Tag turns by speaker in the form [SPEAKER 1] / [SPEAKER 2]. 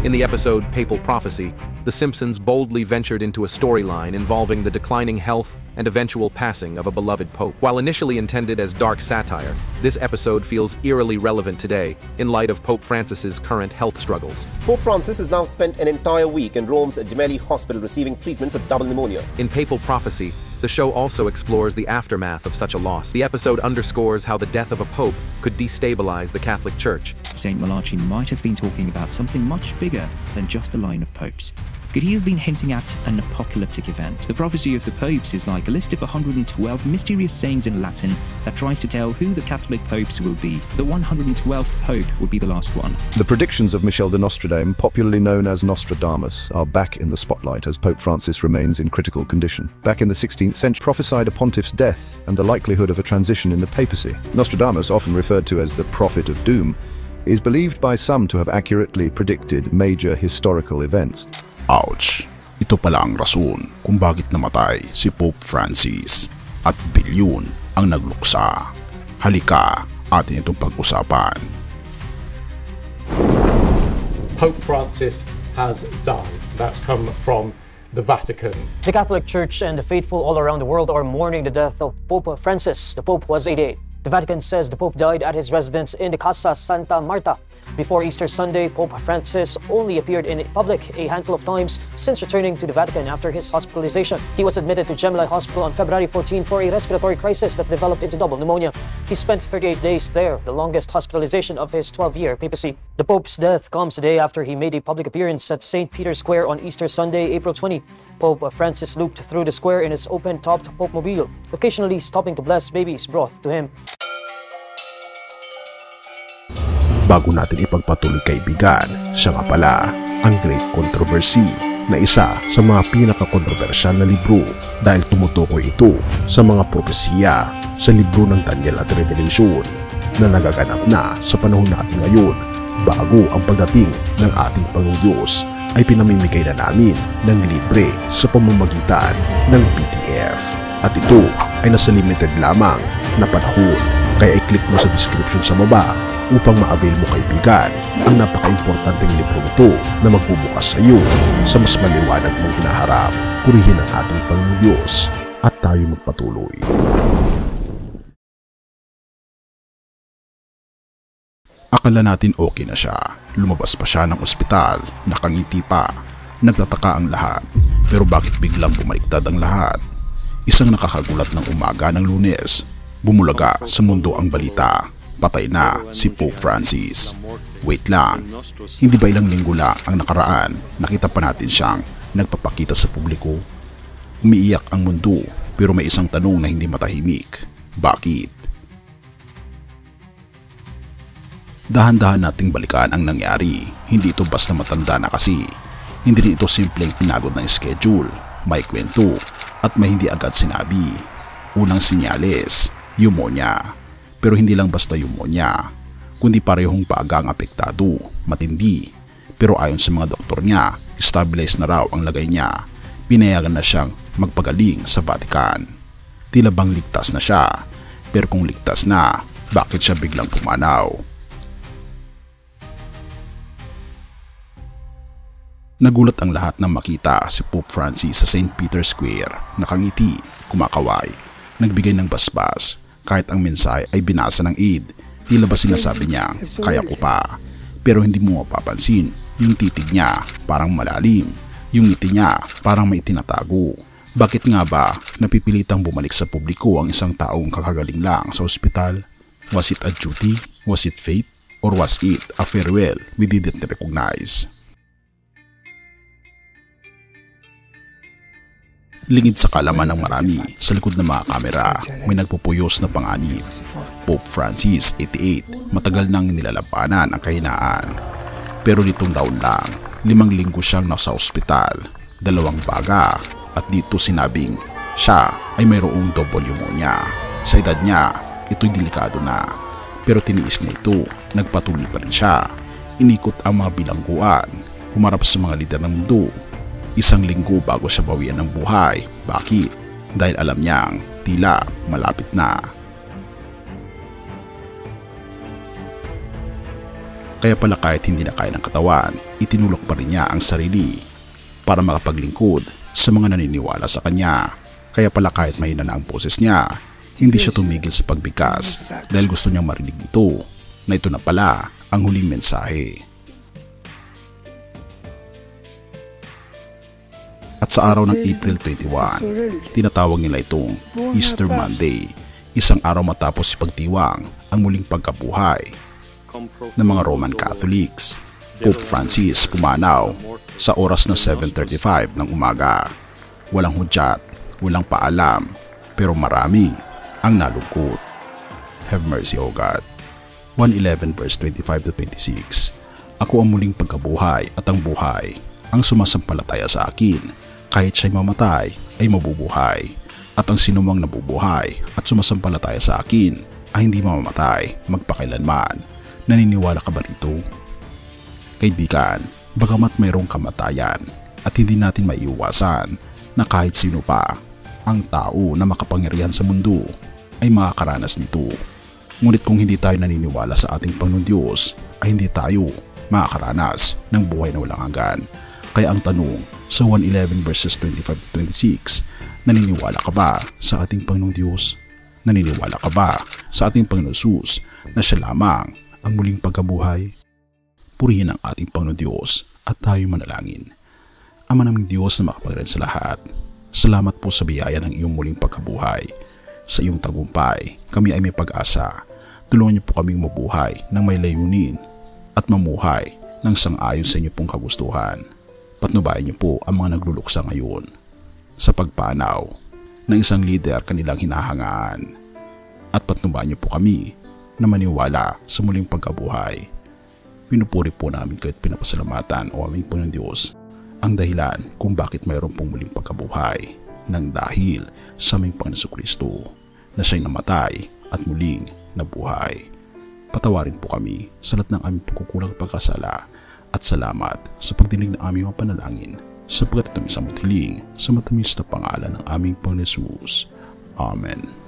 [SPEAKER 1] In the episode Papal Prophecy, The Simpsons boldly ventured into a storyline involving the declining health and eventual passing of a beloved pope. While initially intended as dark satire, this episode feels eerily relevant today in light of Pope Francis's current health struggles.
[SPEAKER 2] Pope Francis has now spent an entire week in Rome's Gemelli Hospital receiving treatment for double pneumonia.
[SPEAKER 1] In Papal Prophecy, the show also explores the aftermath of such a loss. The episode underscores how the death of a pope could destabilize the Catholic Church.
[SPEAKER 3] St. Malachi might have been talking about something much bigger than just the line of popes. Could he have been hinting at an apocalyptic event? The prophecy of the popes is like a list of 112 mysterious sayings in Latin that tries to tell who the Catholic popes will be. The 112th pope will be the last one.
[SPEAKER 4] The predictions of Michel de Nostradame, popularly known as Nostradamus, are back in the spotlight as Pope Francis remains in critical condition. Back in the 16th century, prophesied a pontiff's death and the likelihood of a transition in the papacy. Nostradamus, often referred to as the prophet of doom, is believed by some to have accurately predicted major historical events.
[SPEAKER 5] Ouch! Ito pala ang rason kung bakit namatay si Pope Francis at bilyon ang nagluksa. Halika, atin itong pag-usapan.
[SPEAKER 6] Pope Francis has died. That's come from the Vatican.
[SPEAKER 7] The Catholic Church and the faithful all around the world are mourning the death of Pope Francis. The Pope was 88. The Vatican says the Pope died at his residence in the Casa Santa Marta. Before Easter Sunday, Pope Francis only appeared in public a handful of times since returning to the Vatican after his hospitalization. He was admitted to Gemelli Hospital on February 14 for a respiratory crisis that developed into double pneumonia. He spent 38 days there, the longest hospitalization of his 12-year papacy. The Pope's death comes a day after he made a public appearance at St. Peter's Square on Easter Sunday, April 20. Pope Francis looped through the square in his open-topped Popemobile, occasionally stopping to bless babies brought to him.
[SPEAKER 5] Bago natin ipagpatuloy kaibigan, siya nga pala ang Great Controversy na isa sa mga pinaka-kontrobersyal na libro dahil tumutukoy ito sa mga propesiya sa libro ng Daniel at Revelation na nagaganap na sa panahon natin ngayon bago ang pagdating ng ating Panginoong Diyos ay pinamimigay na namin ng libre sa pamamagitan ng PDF at ito ay nasa limited lamang na panahon kaya i-click mo sa description sa baba upang ma-avail mo kaibigan ang napaka-importanteng libro ito na magbubukas sa iyo sa mas maliwanag mong hinaharap. Purihin ang ating Panginoong Diyos at tayo magpatuloy. Akala natin okay na siya. Lumabas pa siya ng ospital, nakangiti pa, nagtataka ang lahat. Pero bakit biglang bumaliktad ang lahat? Isang nakakagulat ng umaga ng Lunes, bumulaga sa mundo ang balita. Patay na si Pope Francis. Wait lang, hindi ba ilang linggo lang ang nakaraan nakita pa natin siyang nagpapakita sa publiko? Umiiyak ang mundo pero may isang tanong na hindi matahimik. Bakit? Dahan-dahan nating balikan ang nangyari. Hindi ito basta matanda na kasi. Hindi rin ito simpleng pinagod ng schedule. May kwento at may hindi agad sinabi. Unang sinyales, pneumonia. Pero hindi lang basta pneumonia, kundi parehong paaga ang apektado, matindi. Pero ayon sa mga doktor niya, stabilize na raw ang lagay niya. Pinayagan na siyang magpagaling sa Vatican. Tila bang ligtas na siya, pero kung ligtas na, bakit siya biglang pumanaw? Nagulat ang lahat nang makita si Pope Francis sa St. Peter's Square, nakangiti, kumakaway, nagbigay ng basbas. Kahit ang mensahe ay binasa ng Eid, tila ba sinasabi niya, kaya ko pa. Pero hindi mo mapapansin, yung titig niya parang malalim, yung ngiti niya parang may tinatago. Bakit nga ba napipilitang bumalik sa publiko ang isang taong kakagaling lang sa ospital? Was it a duty? Was it fate? Or was it a farewell we didn't recognize? Lingid sa kalaman ng marami, sa likod ng mga kamera, may nagpupuyos na panganib. Pope Francis, 88, matagal nang nilalabanan ang kahinaan. Pero nitong taon lang, 5 linggo siyang nasa ospital, 2 baga, at dito sinabing siya ay mayroong double pneumonia. Sa edad niya, ito'y delikado na. Pero tiniis niya ito, nagpatuloy pa rin siya. Inikot ang mga bilangguan, humarap sa mga lider ng mundo. 1 linggo bago siya bawian ng buhay. Bakit? Dahil alam niyang tila malapit na. Kaya pala kahit hindi na kaya ng katawan, itinulak pa rin niya ang sarili para makapaglingkod sa mga naniniwala sa kanya. Kaya pala kahit mahina na ang boses niya, hindi siya tumigil sa pagbigkas dahil gusto niyang marinig ito na ito na pala ang huling mensahe. At sa araw ng April 21, tinatawag nila itong Easter Monday, isang araw matapos ipagdiwang ang muling pagkabuhay ng mga Roman Catholics. Pope Francis pumanaw sa oras na 7:35 ng umaga. Walang hudyat, walang paalam, pero marami ang nalungkot. Have mercy, O God. 1:11 verse 25 to 26. Ako ang muling pagkabuhay at ang buhay. Ang sumasampalataya sa akin, kahit siya'y mamatay, ay mabubuhay. At ang sinumang nabubuhay at sumasampalataya sa akin ay hindi mamamatay magpakailanman. Naniniwala ka ba rito? Kaibigan, bagamat mayroong kamatayan at hindi natin maiiwasan na kahit sino pa ang tao na makapangyarihan sa mundo ay makakaranas nito. Ngunit kung hindi tayo naniniwala sa ating Panginoon Diyos ay hindi tayo makakaranas ng buhay na walang hanggan. Kaya ang tanong sa 1:11 verses 25 to 26, naniniwala ka ba sa ating Panginoon Diyos? Naniniwala ka ba sa ating Panginoon Jesus na siya lamang ang muling pagkabuhay? Purihin ang ating Panginoon Diyos at tayo manalangin. Ama naming Diyos na makapangyarihan sa lahat, salamat po sa biyaya ng iyong muling pagkabuhay. Sa iyong tagumpay, kami ay may pag-asa. Tulungan niyo po kaming mabuhay ng may layunin at mamuhay ng sang-ayon sa inyo pong kagustuhan. Patnubayan niyo po ang mga nagluluksa ngayon sa pagpanaw ng isang leader kanilang hinahangaan. At patnubayan niyo po kami na maniwala sa muling pagkabuhay. Pinupuri po namin kayo at pinapasalamatan o aming Panginoon Diyos ang dahilan kung bakit mayroon pong muling pagkabuhay nang dahil sa aming Panginoon Kristo na siya'y namatay at muling nabuhay. Patawarin po kami sa lahat ng aming pagkukulang at pagkasala at salamat sa pagdinig ng aming mga panalangin sapagkat ito ang isang matiling sa matamis na pangalan ng aming Panginoon Jesus. Amen.